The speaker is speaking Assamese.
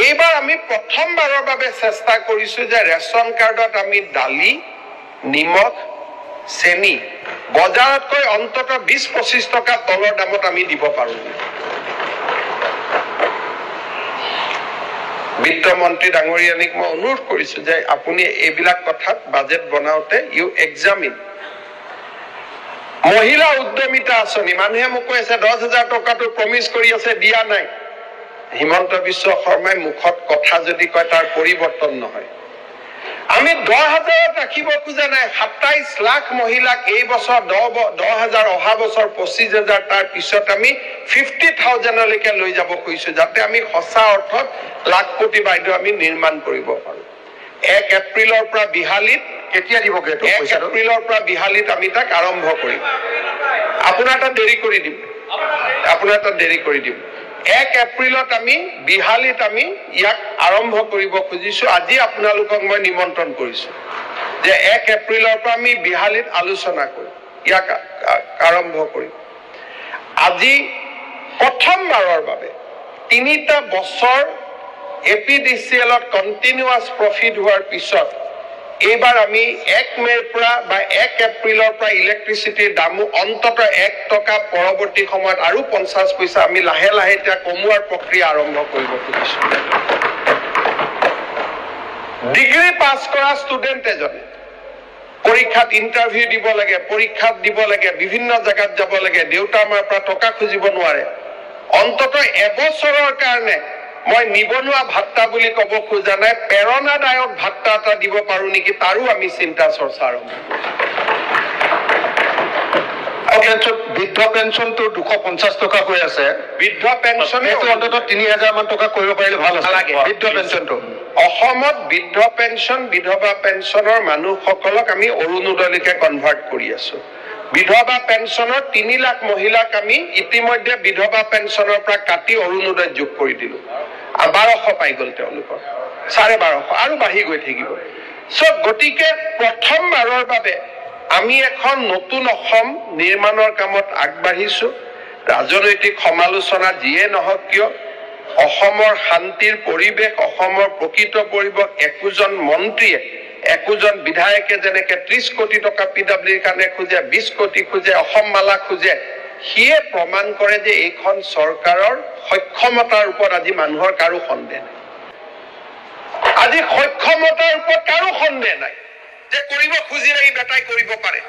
এইবাৰ আমি প্ৰথমবাৰৰ বাবে চেষ্টা কৰিছো যে ৰেচন কাৰ্ডত আমি দালি, নিমখ, চেনি বজাৰতকৈ অন্তত 20-25 টকা তলৰ দামত আমি দিব পাৰো। বিত্তমন্ত্ৰী ডাঙৰীয়ানীক মই অনুৰোধ কৰিছো যে আপুনি এইবিলাক কথাত বাজেট বনাওতে ইউ এক্সামিন। মহিলা উদ্যমিতা আঁচনি মানুহে মোক কৈ আছে 10,000 টকাটো প্ৰমিছ কৰি আছে, দিয়া নাই। হিমন্ত বিশ্ব শৰ্মাই মুখত কথা যদি কয় তাৰ পৰিৱৰ্তন নহয়। আমি 10,000 ৰাখিব খোজা নাই। 27 লাখ মহিলাক এই বছৰ 10,000, অহা বছৰ 25,000, তাৰ পিছত আমি 50,000লৈকে লৈ যাব খুজিছো, যাতে আমি সঁচা অৰ্থত লাখপতি বাইদেউ আমি নিৰ্মাণ কৰিব পাৰো। 1 এপ্ৰিলৰ পৰা বিহালীত কেতিয়া দিব? 1 এপ্ৰিলৰ পৰা বিহালীত আমি তাক আৰম্ভ কৰিম। আপোনাৰ তাত দেৰি কৰি দিম। 1 এপ্ৰিলত আমি বিহালীত আমি ইয়াক আৰম্ভ কৰিব খুজিছো। আজি আপোনালোকক মই নিমন্ত্ৰণ কৰিছো যে 1 এপ্ৰিলৰ পৰা আমি বিহালীত আলোচনা কৰিম, ইয়াক আৰম্ভ কৰিম। আজি প্ৰথমবাৰৰ বাবে 3টা বছৰ APDCLত কণ্টিনিউৱাছ প্ৰফিট হোৱাৰ পিছত এইবাৰ আমি 1 মে'ৰ পৰা বা 1 এপ্ৰিলৰ পৰা ইলেক্ট্ৰিচিটিৰ দামো অন্তত 1 টকা, পৰৱৰ্তী সময়ত আৰু 50 পইচা আমি লাহে লাহে এতিয়া কমোৱাৰ প্ৰক্ৰিয়া আৰম্ভ কৰিব খুজিছো। ডিগ্ৰী পাছ কৰা ষ্টুডেণ্ট এজনে পৰীক্ষাত ইণ্টাৰভিউ দিব লাগে, পৰীক্ষাত দিব লাগে, বিভিন্ন জেগাত যাব লাগে, দেউতা মাৰ পৰা টকা খুজিব নোৱাৰে। অন্তত এবছৰৰ কাৰণে মই নিবনুৱা ভাত্তা বুলি ক'ব খোজা নাই, প্ৰেৰণাদায়ক ভাত্তা এটা দিব পাৰো নেকি, তাৰো আমি চিন্তা চৰ্চা আৰম্ভ কৰিছো। বৃদ্ধ পেঞ্চনটো 250 টকা হৈ আছে। বৃদ্ধ পেঞ্চনে অন্তত 3,000 মান টকা কৰিব পাৰিলে ভাল লাগে। বৃদ্ধ পেঞ্চনটো অসমত বৃদ্ধ পেঞ্চন, বিধৱা পেঞ্চনৰ মানুহসকলক আমি অৰুণোদয়লৈকে কনভাৰ্ট কৰি আছো। বিধৱা পেঞ্চনৰ 3 লাখ মহিলাক আমি ইতিমধ্যে বিধৱা পেঞ্চনৰ পৰা কাটি অৰুণোদয়ত যোগ কৰি দিলো। 1200 পাই গ'ল তেওঁলোকৰ, 1250 আৰু বাঢ়ি গৈ থাকিব। গতিকে প্ৰথমবাৰৰ বাবে আমি এখন নতুন অসম নিৰ্মাণৰ কামত আগবাঢ়িছো। ৰাজনৈতিক সমালোচনা যিয়ে নহওক কিয়, অসমৰ শান্তিৰ পৰিৱেশ, অসমৰ প্ৰকৃত পৰিৱেশ একোজন মন্ত্ৰীয়ে, একোজন বিধায়কে যেনেকে 30 কোটি টকা PWৰ কাৰণে খোজে, 20 কোটি খোজে, অসম মালা খোজে, সিয়ে প্ৰমাণ কৰে যে এইখন চৰকাৰৰ সক্ষমতাৰ ওপৰত আজি মানুহৰ কাৰো সন্দেহ নাই। আজি সক্ষমতাৰ ওপৰত কাৰো সন্দেহ নাই যে কৰিব খুজিলে ই বেটাই কৰিব পাৰে।